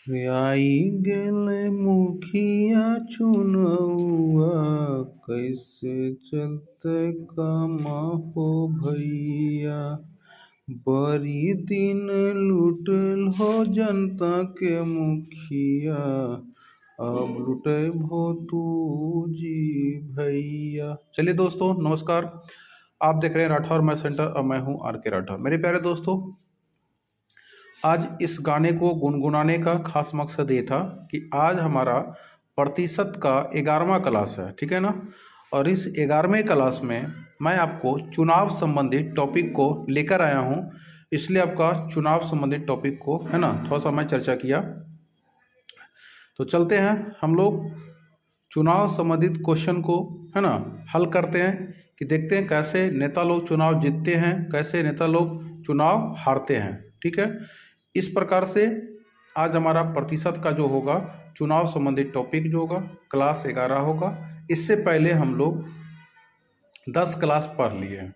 आई गेले मुखिया चुनौआ, कैसे चलते काम हो भैया। बड़ी दिन लूटल हो जनता के मुखिया, अब लुटे भो तू जी भैया। चलिए दोस्तों नमस्कार, आप देख रहे हैं राठौर मैं सेंटर और मैं हूं आर के राठौर। मेरे प्यारे दोस्तों, आज इस गाने को गुनगुनाने का खास मकसद ये था कि आज हमारा प्रतिशत का 11वां क्लास है, ठीक है ना। और इस 11वें क्लास में मैं आपको चुनाव संबंधित टॉपिक को लेकर आया हूँ, इसलिए आपका चुनाव संबंधित टॉपिक को है ना थोड़ा सा मैं चर्चा किया। तो चलते हैं हम लोग चुनाव संबंधित क्वेश्चन को है ना हल करते हैं कि देखते हैं कैसे नेता लोग चुनाव जीतते हैं, कैसे नेता लोग चुनाव हारते हैं, ठीक है। इस प्रकार से आज हमारा प्रतिशत का जो होगा चुनाव संबंधित टॉपिक जो होगा क्लास 11 होगा। इससे पहले हम लोग 10 क्लास पढ़ लिए हैं।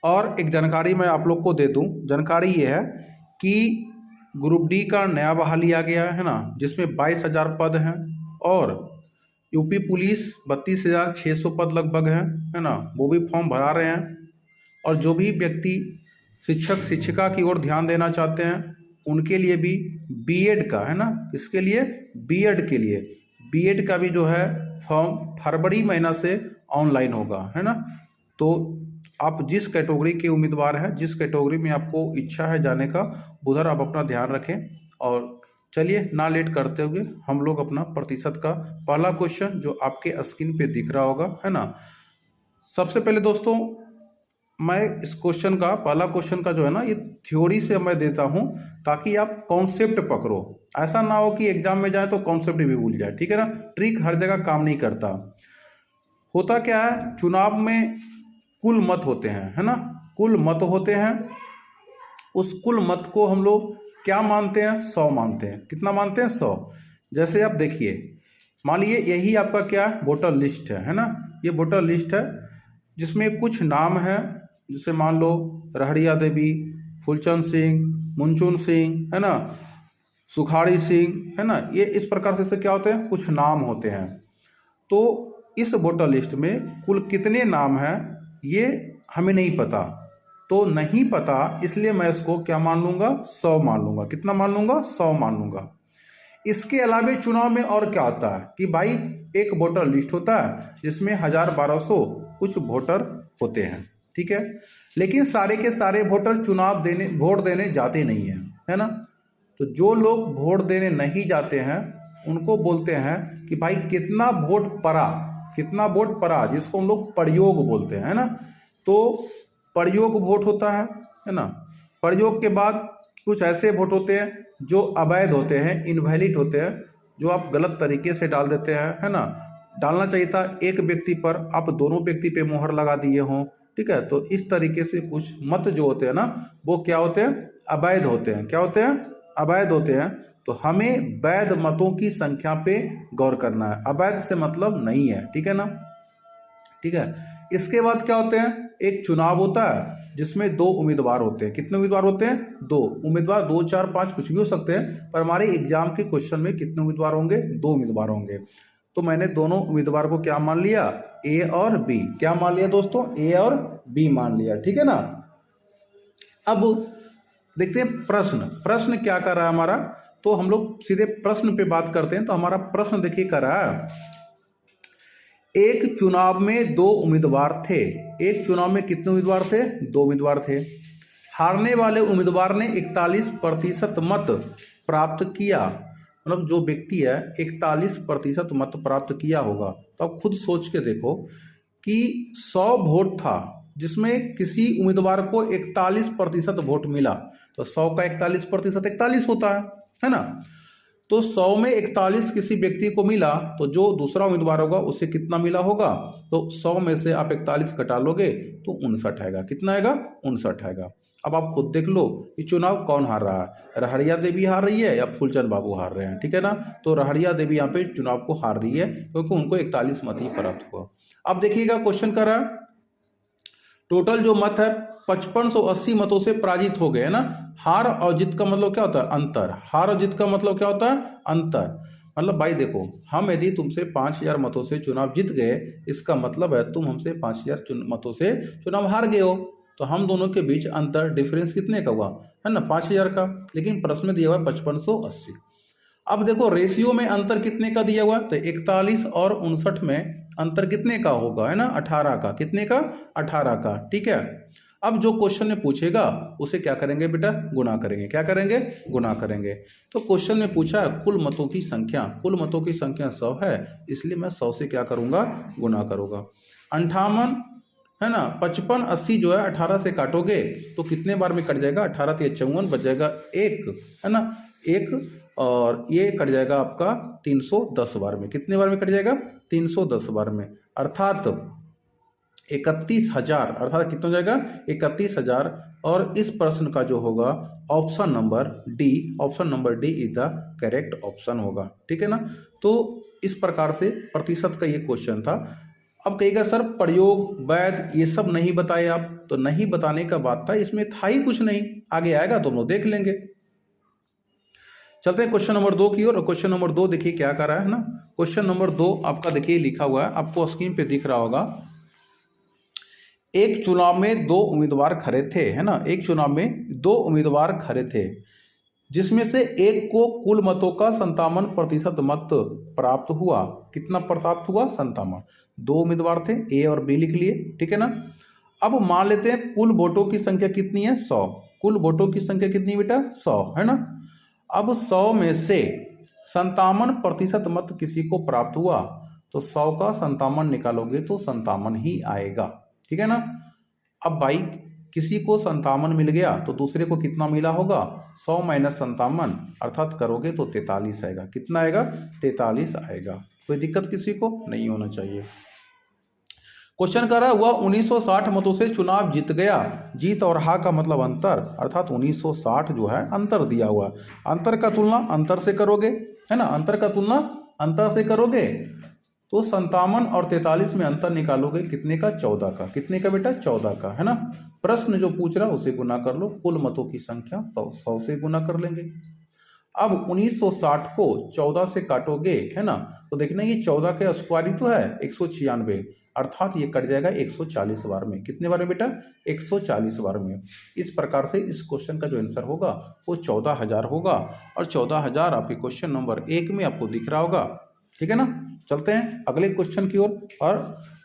और एक जानकारी मैं आप लोग को दे दूं, जानकारी ये है कि ग्रुप डी का नया बहाली आ गया है ना, जिसमें 22,000 पद हैं और यूपी पुलिस 32,600 पद लगभग है ना, वो भी फॉर्म भरा रहे हैं। और जो भी व्यक्ति शिक्षक शिक्षिका की ओर ध्यान देना चाहते हैं उनके लिए भी बीएड का है ना, किसके लिए, बीएड के लिए बीएड का भी जो है फॉर्म फरवरी महीना से ऑनलाइन होगा है ना। तो आप जिस कैटेगरी के उम्मीदवार हैं, जिस कैटेगरी में आपको इच्छा है जाने का, उधर आप अपना ध्यान रखें। और चलिए ना लेट करते हुए हम लोग अपना प्रतिशत का पहला क्वेश्चन जो आपके स्क्रीन पे दिख रहा होगा है ना। सबसे पहले दोस्तों मैं इस क्वेश्चन का पहला क्वेश्चन का जो है ना ये थ्योरी से मैं देता हूं ताकि आप कॉन्सेप्ट पकड़ो। ऐसा ना हो कि एग्जाम में जाए तो कॉन्सेप्ट भी भूल जाए, ठीक है ना। ट्रिक हर जगह काम नहीं करता। होता क्या है, चुनाव में कुल मत होते हैं है ना, कुल मत होते हैं। उस कुल मत को हम लोग क्या मानते हैं, 100 मानते हैं। कितना मानते हैं, 100। जैसे आप देखिए, मान लीजिए यही आपका क्या वोटर लिस्ट है ना, ये वोटर लिस्ट है जिसमें कुछ नाम है, जैसे मान लो रहड़िया देवी, फूलचंद सिंह, मुनचुन सिंह है ना, सुखाड़ी सिंह है ना, ये इस प्रकार से क्या होते हैं, कुछ नाम होते हैं। तो इस वोटर लिस्ट में कुल कितने नाम हैं ये हमें नहीं पता। तो नहीं पता इसलिए मैं इसको क्या मान लूँगा, 100 मान लूँगा। कितना मान लूँगा, 100 मान लूँगा। इसके अलावा चुनाव में और क्या होता है कि भाई एक वोटर लिस्ट होता है जिसमें 1,000-1,200 कुछ वोटर होते हैं, ठीक है। लेकिन सारे के सारे वोटर वोट देने जाते नहीं हैं, है ना। तो जो लोग वोट देने नहीं जाते हैं उनको बोलते हैं कि भाई कितना वोट पड़ा, कितना वोट पड़ा, जिसको हम लोग प्रयोग बोलते हैं, है ना। तो प्रयोग वोट होता है ना। प्रयोग के बाद कुछ ऐसे वोट होते हैं जो अवैध होते हैं, इनवैलिड होते हैं, जो आप गलत तरीके से डाल देते हैं, है ना। डालना चाहिए था एक व्यक्ति पर, आप दोनों व्यक्ति पे मोहर लगा दिए हों, ठीक है। तो इस तरीके से कुछ मत जो होते हैं ना वो क्या होते हैं, अवैध होते हैं। क्या होते हैं, अवैध होते हैं। तो हमें वैध मतों की संख्या पे गौर करना है, अवैध से मतलब नहीं है, ठीक है ना, ठीक है। इसके बाद क्या होते हैं, एक चुनाव होता है जिसमें 2 उम्मीदवार होते हैं। कितने उम्मीदवार होते हैं, 2 उम्मीदवार, 2, 4, 5 कुछ भी हो सकते हैं, पर हमारे एग्जाम के क्वेश्चन में कितने उम्मीदवार होंगे, 2 उम्मीदवार होंगे। तो मैंने दोनों उम्मीदवार को क्या मान लिया, ए और बी। क्या मान लिया दोस्तों, ए और बी मान लिया, ठीक है ना। अब देखते हैं प्रश्न, प्रश्न क्या कर रहा है हमारा। तो हम लोग सीधे प्रश्न पे बात करते हैं। तो हमारा प्रश्न देखिए कर रहा है, एक चुनाव में 2 उम्मीदवार थे। एक चुनाव में कितने उम्मीदवार थे, 2 उम्मीदवार थे। हारने वाले उम्मीदवार ने 41% मत प्राप्त किया। मतलब जो व्यक्ति है 41% मत प्राप्त किया होगा। तो आप खुद सोच के देखो कि 100 वोट था जिसमें किसी उम्मीदवार को 41% वोट मिला। तो 100 का 41% 41 होता है ना। तो 100 में 41 किसी व्यक्ति को मिला, तो जो दूसरा उम्मीदवार होगा उसे कितना मिला होगा। तो 100 में से आप 41 घटा लोगे तो 59 आएगा। कितना आएगा, 59 आएगा। अब आप खुद देख लो ये चुनाव कौन हार रहा है, रहड़िया देवी हार रही है या फूलचंद बाबू हार रहे हैं, ठीक है ना। तो रहड़िया देवी यहाँ पे चुनाव को हार रही है क्योंकि उनको 41 मत ही प्राप्त हुआ। अब देखिएगा क्वेश्चन कर रहा है, टोटल जो मत है 5580 मतों से पराजित हो गए, है ना। हार और जीत का मतलब क्या होता है? अंतर। हार और जीत का मतलब क्या होता है? अंतर। मतलब भाई देखो, हम यदि तुमसे 5000 मतों से चुनाव जीत गए, इसका मतलब है तुम हमसे 5000 मतों से चुनाव हार गए हो, तो हम दोनों के बीच अंतर डिफरेंस कितने का हुआ, है ना? 5000 का। लेकिन प्रश्न में दिया हुआ है 5580। अब देखो रेशियो में अंतर कितने का दिया हुआ, तो 41 और 59 में अंतर कितने का होगा, है ना? 18 का। कितने का? 18 का। ठीक है। अब जो क्वेश्चन में पूछेगा उसे क्या करेंगे बेटा? गुणा करेंगे। क्या करेंगे? गुणा करेंगे। तो क्वेश्चन में पूछा है कुल मतों की संख्या, कुल मतों की संख्या 100 है, इसलिए मैं 100 से क्या करूंगा? गुणा करूंगा। 58, है ना, 55 80 जो है 18 से काटोगे तो कितने बार में कट जाएगा? 18 × 54 बच जाएगा 1, है ना, 1, और ये कट जाएगा आपका 310 बार में। कितने बार में कट जाएगा? 310 बार में। अर्थात 31000, अर्थात कितना हो जाएगा? 31000। और इस प्रश्न का जो होगा option number D, option number D is the correct option होगा। ठीक है ना। तो इस प्रकार से प्रतिशत का ये क्वेश्चन था। अब कहेगा सर प्रयोग वैध ये सब नहीं बताए आप, तो नहीं बताने का बात था, इसमें था ही कुछ नहीं, आगे आएगा तो हम लोग देख लेंगे। चलते हैं क्वेश्चन नंबर 2 की ओर। क्वेश्चन नंबर 2 देखिए क्या कर रहा है ना। क्वेश्चन नंबर 2 आपका देखिए लिखा हुआ है, आपको स्क्रीन पे दिख रहा होगा। एक चुनाव में 2 उम्मीदवार खड़े थे, है ना, एक चुनाव में 2 उम्मीदवार खड़े थे, जिसमें से एक को कुल मतों का 57% मत प्राप्त हुआ। कितना प्राप्त हुआ? 57। 2 उम्मीदवार थे, ए और बी लिख लिए। ठीक है ना। अब मान लेते हैं कुल वोटों की संख्या कितनी है? 100। कुल वोटों की संख्या कितनी बेटा? 100, है ना। अब 100 में से 57% मत किसी को प्राप्त हुआ, तो 100 का 57 निकालोगे तो 57 ही आएगा। ठीक है ना। अब भाई किसी को 57 मिल गया तो दूसरे को कितना मिला होगा? 100 - 57, अर्थात करोगे तो 43 आएगा। कितना आएगा? 43 आएगा। कोई दिक्कत किसी को नहीं होना चाहिए। क्वेश्चन कर रहा हुआ 1960 मतों से चुनाव जीत गया। जीत और हा का मतलब अंतर, अर्थात 1960 जो है अंतर दिया हुआ। अंतर का तुलना अंतर से करोगे, है ना, अंतर का तुलना अंतर से करोगे तो 57 और 43 में अंतर निकालोगे कितने का? 14 का। कितने का बेटा? 14 का, है ना। प्रश्न जो पूछ रहा है उसे गुना कर लो, कुल मतों की संख्या तो 100 से गुना कर लेंगे। अब 1960 को 14 से काटोगे, है ना, तो देखना ये 14 के स्क्वायर ही तो है 196, अर्थात ये कट जाएगा 140 बार में। कितने बार में बेटा? 140 बार में। इस प्रकार से इस क्वेश्चन का जो आंसर होगा वो 14000 होगा, और 14000 आपके क्वेश्चन नंबर 1 में आपको दिख रहा होगा। ठीक है ना। चलते हैं अगले क्वेश्चन की ओर। और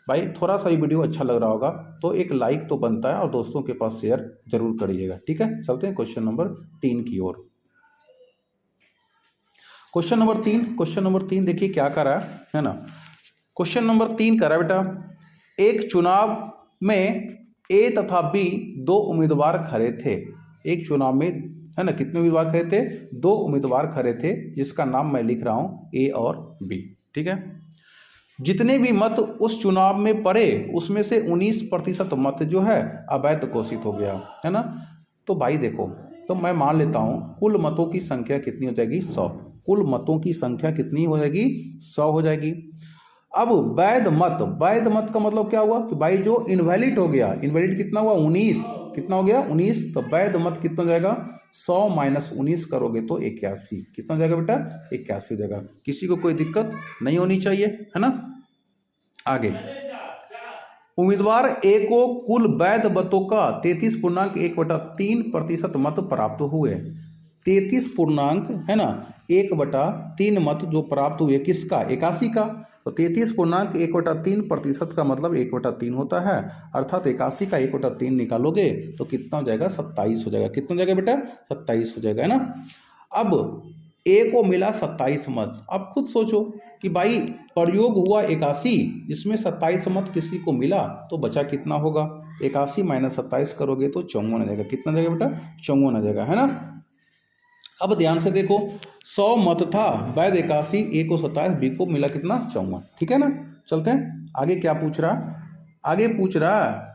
भाई थोड़ा सा ही वीडियो अच्छा लग रहा होगा तो एक लाइक तो बनता है, और दोस्तों के पास शेयर जरूर करिएगा। ठीक है। चलते हैं क्वेश्चन नंबर 3 की ओर। क्वेश्चन नंबर 3, क्वेश्चन नंबर 3 देखिए क्या कर रहा है ना। क्वेश्चन नंबर 3 कर रहा है बेटा, एक चुनाव में ए तथा बी 2 उम्मीदवार खड़े थे। एक चुनाव में, है ना, कितने उम्मीदवार खड़े थे? 2 उम्मीदवार खड़े थे, जिसका नाम मैं लिख रहा हूं ए और बी। ठीक है। जितने भी मत उस चुनाव में पड़े उसमें से 19% मत जो है अवैध घोषित हो गया, है ना। तो भाई देखो, तो मैं मान लेता हूं कुल मतों की संख्या कितनी हो जाएगी? 100। कुल मतों की संख्या कितनी हो जाएगी? 100 हो जाएगी। अब वैध मत, वैध मत का मतलब क्या हुआ कि भाई जो इनवैलिड हो गया, इनवैलिड कितना हुआ? 19। कितना हो गया? 19। तो वैध मत कितना हो जाएगा? 100 - 19 करोगे तो 81। कितना हो जाएगा बेटा? 81 हो जाएगा। किसी को कोई दिक्कत नहीं होनी चाहिए, है ना। आगे, उम्मीदवार ए को कुल वैध मतों का 33.1/3% मत प्राप्त हुए। 33 है ना 1/3 मत जो प्राप्त हुए, किसका? 81 का। तो 33.1/3% का मतलब 1/3 होता है, अर्थात 81 का 1/3 निकालोगे तो कितना हो जाएगा? 27 हो जाएगा। कितना हो जाएगा बेटा? 27 हो जाएगा, है ना। अब ए को मिला 27 मत। अब खुद सोचो कि भाई प्रयोग हुआ 81, इसमें 27 मत किसी को मिला, तो बचा कितना होगा? 81 - 27 करोगे तो 54 आ जाएगा। कितना आ जाएगा बेटा? 54 आ जाएगा, है ना। अब ध्यान से देखो, 100 मत था, वैध 81, ए को 27, बी को मिला कितना? 54। ठीक है ना। चलते हैं आगे। क्या पूछ रहा? आगे पूछ रहा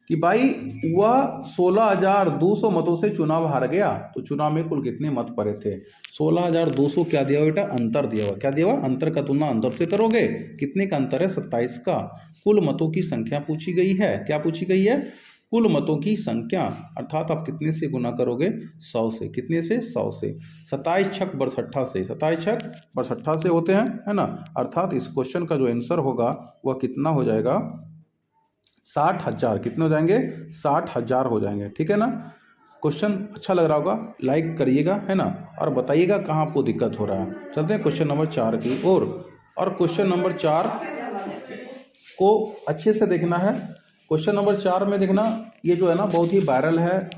कि भाई वह 16,200 मतों से चुनाव हार गया, तो चुनाव में कुल कितने मत पड़े थे? 16,200 क्या दिया हुआ बेटा? अंतर दिया हुआ। क्या दिया हुआ? अंतर का तुलना अंतर से करोगे। कितने का अंतर है? 27 का। कुल मतों की संख्या पूछी गई है। क्या पूछी गई है? कुल मतों की संख्या, अर्थात आप कितने से गुना करोगे, 100 से। कितने से, 100 से। 27 छक 62 से, 27 छक 62 से होते हैं, है ना। अर्थात इस क्वेश्चन का जो आंसर होगा वह कितना हो जाएगा, 60,000। कितने हो जाएंगे, 60,000 हो जाएंगे, ठीक है ना। क्वेश्चन अच्छा लग रहा होगा, लाइक करिएगा, है ना, और बताइएगा कहाँ आपको दिक्कत हो रहा है। चलते हैं क्वेश्चन नंबर 4 की ओर। और क्वेश्चन नंबर 4 को अच्छे से देखना है। क्वेश्चन नंबर 4 में देखना, ये जो है ना बहुत ही वायरल है,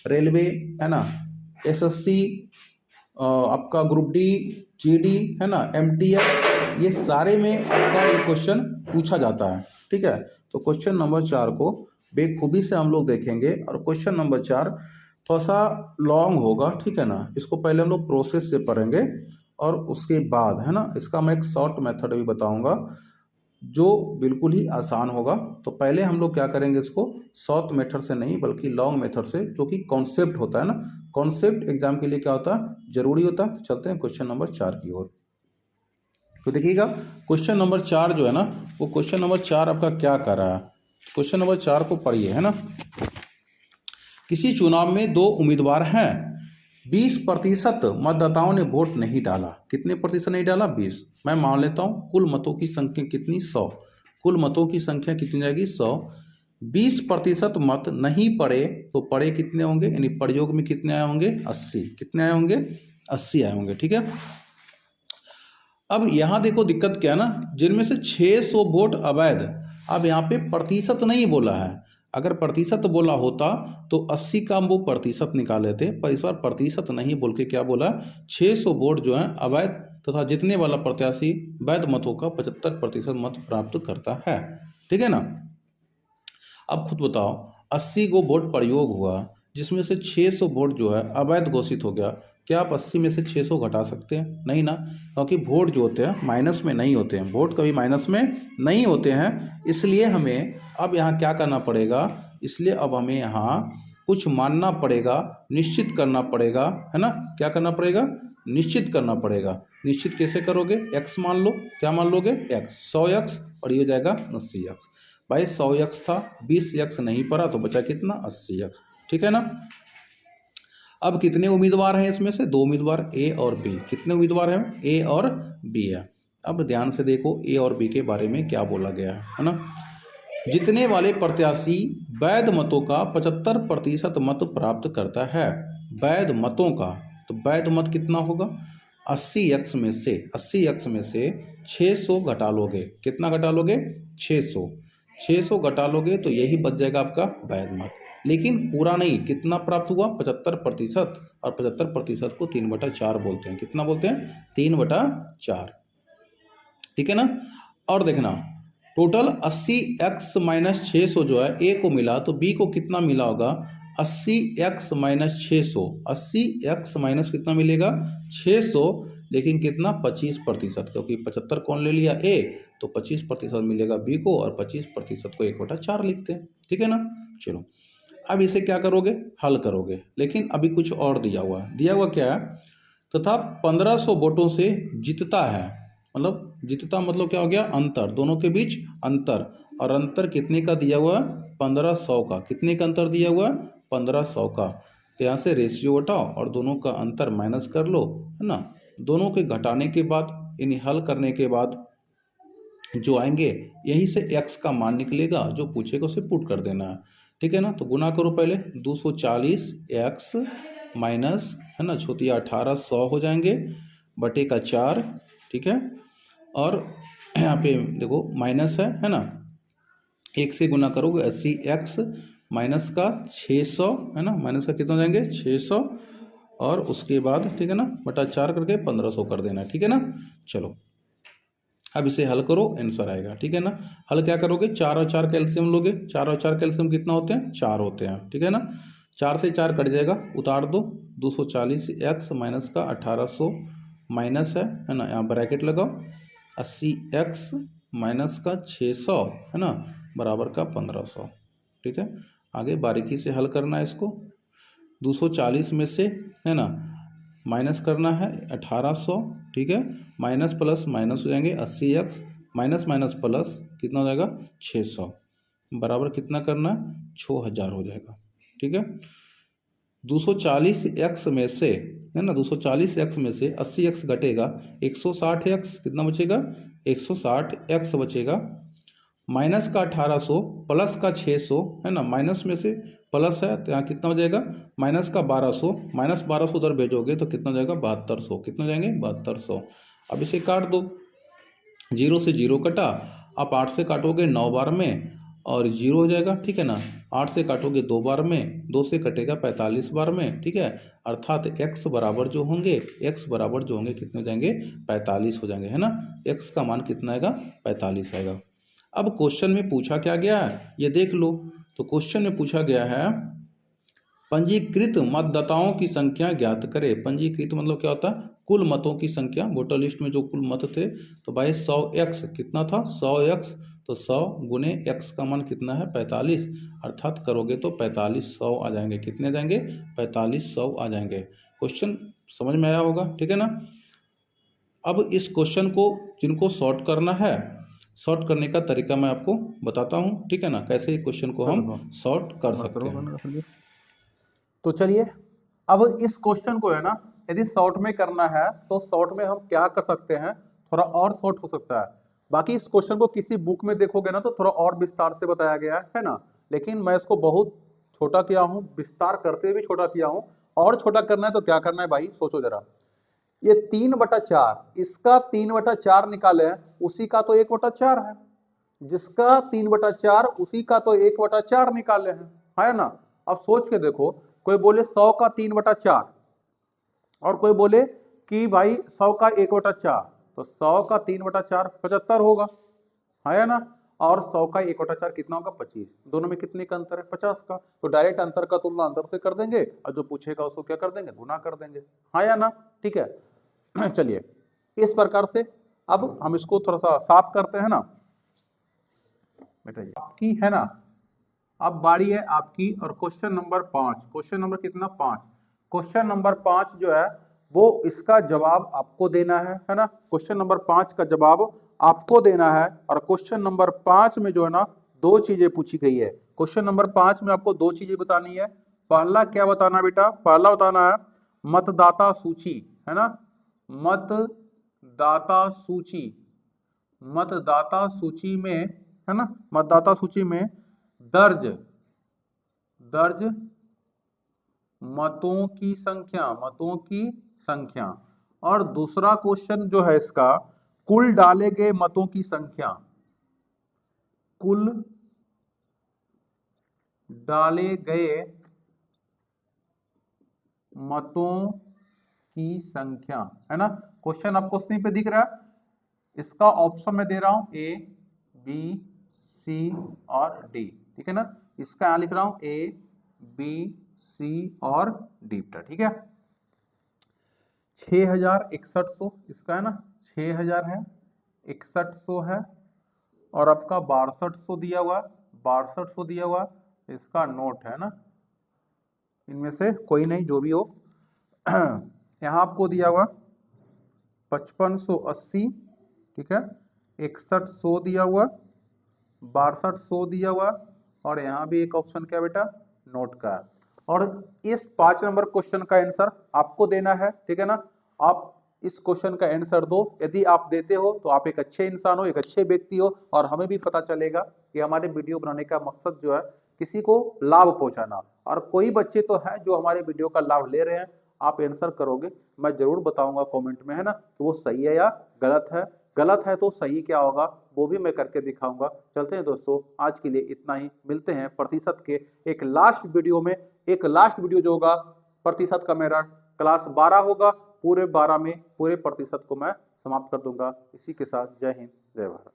रेलवे, है ना, एसएससी, आपका ग्रुप डी, जीडी, है ना, एमटीएस, ये सारे में आपका ये क्वेश्चन पूछा जाता है, ठीक है। तो क्वेश्चन नंबर 4 को बेखूबी से हम लोग देखेंगे। और क्वेश्चन नंबर 4 थोड़ा सा लॉन्ग होगा, ठीक है ना। इसको पहले हम लोग प्रोसेस से पढ़ेंगे और उसके बाद, है ना, इसका मैं एक शॉर्ट मेथड भी बताऊंगा जो बिल्कुल ही आसान होगा। तो पहले हम लोग क्या करेंगे, इसको शॉर्ट मेथड से नहीं बल्कि लॉन्ग मेथड से, जो कि कॉन्सेप्ट होता है ना, कॉन्सेप्ट एग्जाम के लिए क्या होता है, जरूरी होता है। तो चलते हैं क्वेश्चन नंबर 4 की ओर। तो देखिएगा क्वेश्चन नंबर 4 जो है ना, वो क्वेश्चन नंबर 4 आपका क्या कर रहा है। क्वेश्चन नंबर 4 को पढ़िए, है ना। किसी चुनाव में 2 उम्मीदवार हैं, 20% मतदाताओं ने वोट नहीं डाला। कितने प्रतिशत नहीं डाला, 20। मैं मान लेता हूँ कुल मतों की संख्या कितनी, 100। कुल मतों की संख्या कितनी जाएगी, 100। 20% मत नहीं पड़े तो पड़े कितने होंगे, यानी प्रयोग में कितने आए होंगे, 80। कितने आए होंगे, 80 आए होंगे, ठीक है। अब यहाँ देखो दिक्कत क्या है ना, जिनमें से 600 वोट अवैध। अब यहाँ पे प्रतिशत नहीं बोला है, अगर प्रतिशत बोला होता तो 80 का हम वो प्रतिशत निकाल लेते, पर इस बार प्रतिशत नहीं बोल के क्या बोला, 600 वोट जो है अवैध तथा जीतने वाला प्रत्याशी वैध मतों का 75% मत प्राप्त करता है, ठीक है ना। अब खुद बताओ, 80 को वोट प्रयोग हुआ, जिसमें से 600 वोट जो है अवैध घोषित हो गया। क्या आप 80 में से 600 घटा सकते हैं, नहीं ना, क्योंकि वोट जो होते हैं माइनस में नहीं होते हैं, वोट कभी माइनस में नहीं होते हैं। इसलिए हमें अब यहाँ क्या करना पड़ेगा, इसलिए अब हमें यहाँ कुछ मानना पड़ेगा, निश्चित करना पड़ेगा, है ना। क्या करना पड़ेगा, निश्चित करना पड़ेगा। निश्चित कैसे करोगे, x मान लो, क्या मान लोगे, x, 100x, और ये हो जाएगा 80x। भाई 100x था, 20x नहीं पड़ा तो बचा कितना, 80x, ठीक है ना। अब कितने उम्मीदवार हैं इसमें से, 2 उम्मीदवार, ए और बी। कितने उम्मीदवार हैं, ए और बी है। अब ध्यान से देखो ए और बी के बारे में क्या बोला गया है ना। जीतने वाले प्रत्याशी वैध मतों का 75% मत प्राप्त करता है। वैध मतों का, तो वैध मत कितना होगा, 80x में से, 80x में से 600 घटा लोगे। कितना घटा लोगे, 600। 600 घटा लोगे तो यही बच जाएगा आपका वैध मत। लेकिन पूरा नहीं, कितना प्राप्त हुआ, 75%। और 75% को 3/4 बोलते हैं। कितना बोलते हैं, 3/4, ठीक है ना। और देखना टोटल 80x माइनस 600 जो है ए को मिला, तो बी को कितना मिला होगा, 80x माइनस 600। 80x माइनस कितना मिलेगा, 600, लेकिन कितना, 25%, क्योंकि 75 कौन ले लिया, ए, तो 25% मिलेगा बी को, और 25% को 1/4 लिखते हैं, ठीक है ना। चलो अब इसे क्या करोगे, हल करोगे। लेकिन अभी कुछ और दिया हुआ है। दिया हुआ क्या है, तथा 1500 वोटों से जीतता है, मतलब जीतता मतलब क्या हो गया, अंतर, दोनों के बीच अंतर। और अंतर कितने का दिया हुआ है, 1500 का। कितने का अंतर दिया हुआ है, 1500 का। तो यहाँ से रेशियो हटाओ और दोनों का अंतर माइनस कर लो, है ना। दोनों के घटाने के बाद, इन्हें हल करने के बाद जो आएंगे, यहीं से x का मान निकलेगा, जो पूछेगा उसे पुट कर देना है, ठीक है ना। तो गुना करो पहले, 240x माइनस, है ना, छोटी 1800 हो जाएंगे, बटे का 4, ठीक है। और यहाँ पे देखो माइनस है ना, 1 से गुना करोगे 80x माइनस का 600, है ना, माइनस का कितना हो जाएंगे, 600, और उसके बाद, ठीक है ना, बटा 4 करके 1500 कर देना, ठीक है ना। चलो अब इसे हल करो, आंसर आएगा, ठीक है ना। हल क्या करोगे, 4 और 4 कैल्शियम लोगे। 4 और 4 कैल्शियम कितना होते हैं, 4 होते हैं, ठीक है ना। 4 से 4 कट जाएगा, उतार दो। 240x माइनस का 1800 माइनस है ना, यहाँ ब्रैकेट लगाओ। 80x माइनस का 600, है ना, बराबर का 1500, ठीक है। आगे बारीकी से हल करना है इसको। 240 में से, है ना, माइनस करना है 1800, ठीक है। माइनस प्लस माइनस हो जाएंगे, 80x माइनस माइनस प्लस कितना हो जाएगा, 600, बराबर कितना करना है, 6000 हो जाएगा। ठीक है, 240x में से, है ना, 240x में से 80x घटेगा, 160x कितना बचेगा, 160x बचेगा। माइनस का 1800 प्लस का 600, है ना, माइनस में से प्लस है तो यहाँ कितना हो जाएगा, माइनस का 1200, माइनस 1200 उधर भेजोगे तो कितना हो जाएगा, 7200। कितना हो जाएंगे, 7200। अब इसे काट दो, 0 से 0 कटा, आप 8 से काटोगे 9 बार में और 0 हो जाएगा। ठीक है ना, 8 से काटोगे 2 बार में, 2 से कटेगा 45 बार में। ठीक है, अर्थात x बराबर जो होंगे, x बराबर जो होंगे कितने हो जाएंगे, 45 हो जाएंगे, है ना। x का मान कितना आएगा, 45 आएगा। अब क्वेश्चन में पूछा क्या गया है ये देख लो। तो क्वेश्चन में पूछा गया है पंजीकृत मतदाताओं की संख्या ज्ञात करें। पंजीकृत मतलब क्या होता है, कुल मतों की संख्या, वोटर लिस्ट में जो कुल मत थे। तो भाई 100x कितना था, 100x, तो 100 गुने x का मान कितना है, 45, अर्थात करोगे तो 4500 आ जाएंगे। कितने आ जाएंगे, 4500 आ जाएंगे। क्वेश्चन समझ में आया होगा, ठीक है ना। अब इस क्वेश्चन को जिनको सॉर्ट करना है, सॉर्ट करने का तरीका मैं आपको बताता हूँ, ठीक है ना, कैसे क्वेश्चन को हम सॉर्ट कर सकते हैं। तो चलिए, अब इस क्वेश्चन को है ना, यदि शॉर्ट में करना है तो शॉर्ट में हम क्या कर सकते हैं, थोड़ा और शॉर्ट हो सकता है। बाकी इस क्वेश्चन को किसी बुक में देखोगे ना तो थोड़ा और विस्तार से बताया गया है ना, लेकिन मैं इसको बहुत छोटा किया हूं, विस्तार करते हुए छोटा किया हूं। और छोटा करना है तो क्या करना है भाई, सोचो जरा। ये 3/4, इसका 3/4 निकाले हैं, उसी का तो 1/4 है, जिसका 3/4 उसी का तो 1/4 निकाले हैं, है ना। अब सोच के देखो, कोई बोले 100 का 3/4 और कोई बोले कि भाई 100 का 1/4, तो 100 का 3/4 75 होगा, है ना। और 100 का 1/4 कितना होगा, 25। दोनों में कितने का अंतर है, 50 का। तो डायरेक्ट अंतर का तुलना अंतर से कर देंगे और जो पूछेगा उसको क्या कर देंगे, गुना कर देंगे, हाँ या ना। ठीक है चलिए, इस प्रकार से अब हम इसको थोड़ा सा साफ करते हैं ना बेटा, आपकी है ना। अब बारी है आपकी, और क्वेश्चन नंबर 5, क्वेश्चन नंबर कितना, 5। क्वेश्चन नंबर 5 जो है वो इसका जवाब आपको देना है ना। क्वेश्चन नंबर 5 का जवाब आपको देना है। और क्वेश्चन नंबर 5 में जो है ना, दो चीजें पूछी गई है। क्वेश्चन नंबर 5 में आपको दो चीजें बतानी है। पहला क्या बताना बेटा, पहला बताना है मतदाता सूची, है ना, मतदाता सूची। मतदाता सूची में, है ना, मतदाता सूची में दर्ज मतों की संख्या, मतों की संख्या। और दूसरा क्वेश्चन जो है इसका, कुल डाले गए मतों की संख्या, कुल डाले गए मतों की संख्या, है ना। क्वेश्चन आपको स्क्रीन पे दिख रहा है, इसका ऑप्शन मैं दे रहा हूं A, B, C और D, ठीक है ना। इसका यहां लिख रहा हूं A, B, C और D, ठीक है। 6100 इसका है ना, 6000 है, 6100 है, और आपका 6200 दिया हुआ, 6200 दिया हुआ, इसका नोट है ना, इनमें से कोई नहीं, जो भी हो। यहाँ आपको दिया हुआ 5580, ठीक है, 6100 दिया हुआ, 6200 दिया हुआ, और यहाँ भी एक ऑप्शन क्या बेटा, नोट का है। और इस 5 नंबर क्वेश्चन का आंसर आपको देना है, ठीक है ना। आप इस क्वेश्चन का आंसर दो, यदि आप देते हो तो आप एक अच्छे इंसान हो, एक अच्छे व्यक्ति हो, और हमें भी पता चलेगा कि हमारे वीडियो बनाने का मकसद जो है किसी को लाभ पहुंचाना। और कोई बच्चे तो है जो हमारे वीडियो का लाभ ले रहे हैं, आप आंसर करोगे, मैं जरूर बताऊंगा कमेंट में, है ना, कि वो सही है या गलत है। गलत है तो सही क्या होगा वो भी मैं करके दिखाऊंगा। चलते हैं दोस्तों, आज के लिए इतना ही, मिलते हैं प्रतिशत के एक लास्ट वीडियो में। एक लास्ट वीडियो जो होगा प्रतिशत का, मेरा क्लास 12 होगा, पूरे 12 में पूरे प्रतिशत को मैं समाप्त कर दूंगा। इसी के साथ जय हिंद, जय भारत।